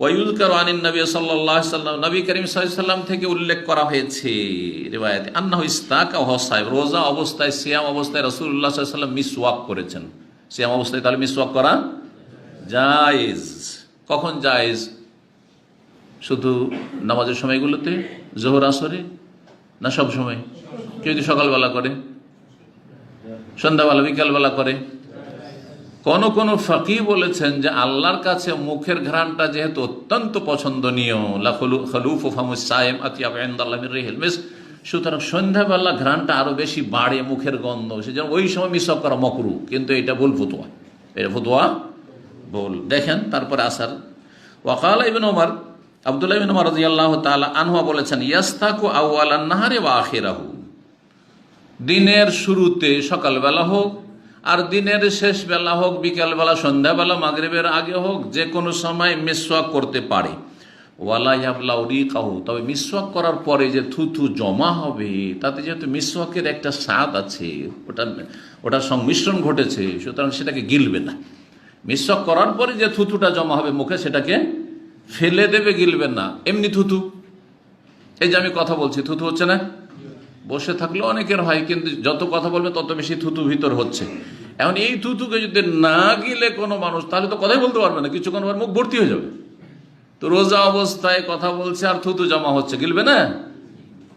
ওয়ায়ুযকারু আনিন নবী সাল্লাল্লাহু আলাইহি ওয়াসাল্লাম, নবী করিম সাল্লাল্লাহু আলাইহি ওয়াসাল্লাম থেকে উল্লেখ করা হয়েছে রিওয়ায়াতে, আন্নাহু ইস্তাকা ওয়া সাইম, রোজা অবস্থায়, সিয়াম অবস্থায় রাসূলুল্লাহ সাল্লাল্লাহু আলাইহি ওয়াসাল্লাম মিসওয়াক করেছেন। সিয়াম অবস্থায় তাহলে মিসওয়াক করা জায়েজ। কখন জায়েজ? শুধু নামাজের সময়গুলোতে, জোহর আসরে, না সব সময়? কেউ যদি সকালবেলা করে, সন্ধ্যাবেলা, বিকালবেলা করে। কোন ফাকি বলেছেন যে আল্লাহর কাছে মুখের ঘ্রাণটা যেহেতু অত্যন্ত পছন্দনীয়, লাখলুফু ফামিস সাইম আতিয়াবু ইনদাল্লাহি মির রিহিল মিস্ক, সুতরাং সন্ধ্যাবেলা ঘ্রাণটা আরো বেশি বাড়ে, মুখের গন্ধ, সেজন্য ওই সময় মিসওয়াক করা মাকরুহ। কিন্তু এটা ভুল ফতোয়া, এটা ফতোয়া ভুল। দেখেন তারপরে আসার, ওয়াকালা ইবনে ওমর, আব্দুল্লাহ ইবনে ওমর রাদিয়াল্লাহু তাআলা আনহু বলেছেন, ইয়াস্তাকু আউয়ালান নাহারি ওয়া আখিরাহু, দিনের শুরুতে সকালবেলা হোক আর দিনের শেষ বেলা হোক, বিকালবেলা, সন্ধ্যাবেলা, মাগরিবের আগে হোক, যে কোনো সময় মিসওয়াক করতে পারে। ওয়ালা ইয়াবলাউ রিকাহু, তবে মিসওয়াক করার পরে যে থুথু জমা হবে, তাতে যেহেতু মিসওয়াকের একটা স্বাদ আছে, ওটা সংমিশ্রণ ঘটেছে, সুতরাং সেটাকে গিলবে না। মিসওয়াক করার পরে যে থুথুটা জমা হবে মুখে, সেটাকে ফেলে দেবে, গিলবে না। এমনি থুথু, এই যে আমি কথা বলছি, থুথু হচ্ছে না? বসে থাকলেও অনেকের হয়, কিন্তু যত কথা বলবে তত বেশি থুতু ভিতর হচ্ছে। এখন এই থুতুকে যদি না গিলে কোনো মানুষ, তাহলে তো কথাই বলতে পারবে না, কিছুক্ষণ পর মুখ ভর্তি হয়ে যাবে। তো রোজা অবস্থায় কথা বলছে আর থুতু জমা হচ্ছে, গিলবে না?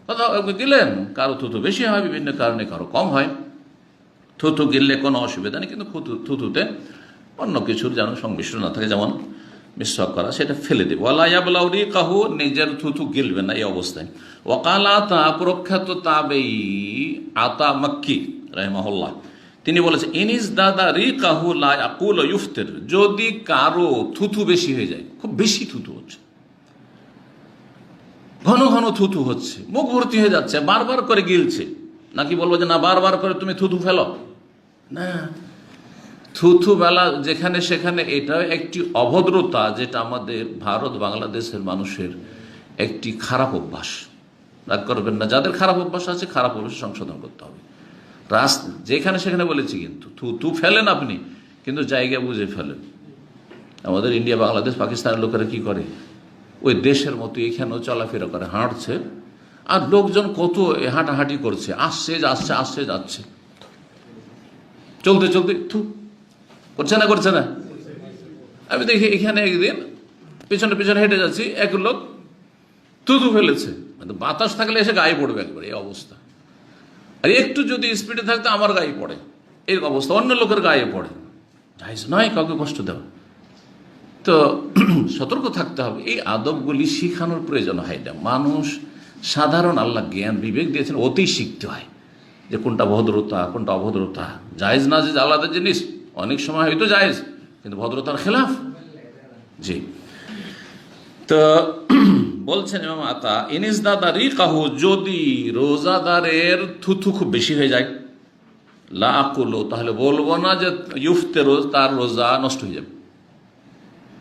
কথা গিলেন, কারো থুতু বেশি হয় বিভিন্ন কারণে, কারো কম হয়। থুতু গিললে কোনো অসুবিধা নেই, কিন্তু থুতুতে অন্য কিছুর যেন সংমিশ্রণ না থাকে, যেমন মিসওয়াক করা, সেটা ফেলে দেবে। ওয়ালা ইয়াবলাউ রিকাহু, নিজের থুতু গিলবে না এই অবস্থায়। ওয়াকাল আতা, প্রখ্যাত তাবেঈ আতা মাক্কি রাহিমাহুল্লাহ, তিনি বলেছেন, ইনিস দাদা রিকাহু লা ইয়াকুলু ইফতির, যদি কারো থুতু বেশি হয়ে যায়, খুব বেশি থুতু হচ্ছে, ঘন ঘন থুতু হচ্ছে, মুখ ভর্তি হয়ে যাচ্ছে, বারবার করে গিলছে, নাকি বলবো যে না বারবার করে তুমি থুতু ফেলো না? থুথু বেলা যেখানে সেখানে, এটা একটি অভদ্রতা, যেটা আমাদের ভারত বাংলাদেশের মানুষের একটি খারাপ অভ্যাস। রাগ করবেন না, যাদের খারাপ অভ্যাস আছে, খারাপ অভ্যাস সংশোধন করতে হবে। যেখানে সেখানে বলেছি, কিন্তু থুতু ফেলেন আপনি, কিন্তু জায়গা বুঝে ফেলেন। আমাদের ইন্ডিয়া, বাংলাদেশ, পাকিস্তানের লোকেরা কি করে, ওই দেশের মতো এখানেও চলাফেরা করে, হাঁটছে, আর লোকজন কত হাঁটাহাঁটি করছে, আসছে যাচ্ছে, আসছে যাচ্ছে, চলতে চলতে থু করছে না? আমি দেখি এখানে একদিন পিছনে পিছনে হেঁটে যাচ্ছি, এক লোক থুতু ফেলেছে, মানে বাতাস থাকলে এসে গায়ে পড়বে একবার, এই অবস্থা। আর একটু যদি স্পিডে থাকতো আমার গায়ে পড়ে, এই অবস্থা, অন্য লোকের গায়ে পড়ে। জায়েজ নয় কাউকে কষ্ট দেওয়া। তো সতর্ক থাকতে হবে, এই আদবগুলি শিখানোর প্রয়োজন হয় না। মানুষ সাধারণ আল্লাহ জ্ঞান বিবেক দিয়েছেন, ওতেই শিখতে হয় যে কোনটা ভদ্রতা, কোনটা অভদ্রতা, জায়েজ না জায়েজ আলাদা জিনিস। অনেক সময় হয়তো জায়েজ, কিন্তু ভদ্রতার খেলাফ। জি, তো বলছেন ইমাম আতা, ইনিস দাদা রিকাহু, যদি রোজাদারের থুথু খুব বেশি হয়ে যায়, লা আকুলু, তাহলে বলবো না যে ইফতির, তার রোজা নষ্ট হয়ে যাবে।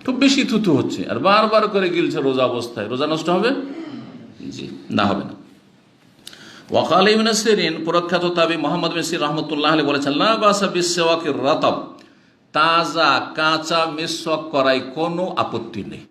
খুব বেশি থুথু হচ্ছে আর বারবার করে গিলছে রোজা অবস্থায়, রোজা নষ্ট হবে? জি না, হবে না। ওয়াকাল ইবনে সিরিন, প্রখ্যাত তাবী মুহাম্মদ বিন সিরিন রাহমাতুল্লাহ আলাইহি বলেছেন, লা বাসা বিসওয়াকির রাতাব, তাজা কাঁচা মিসওয়াক করায় কোনো আপত্তি নেই।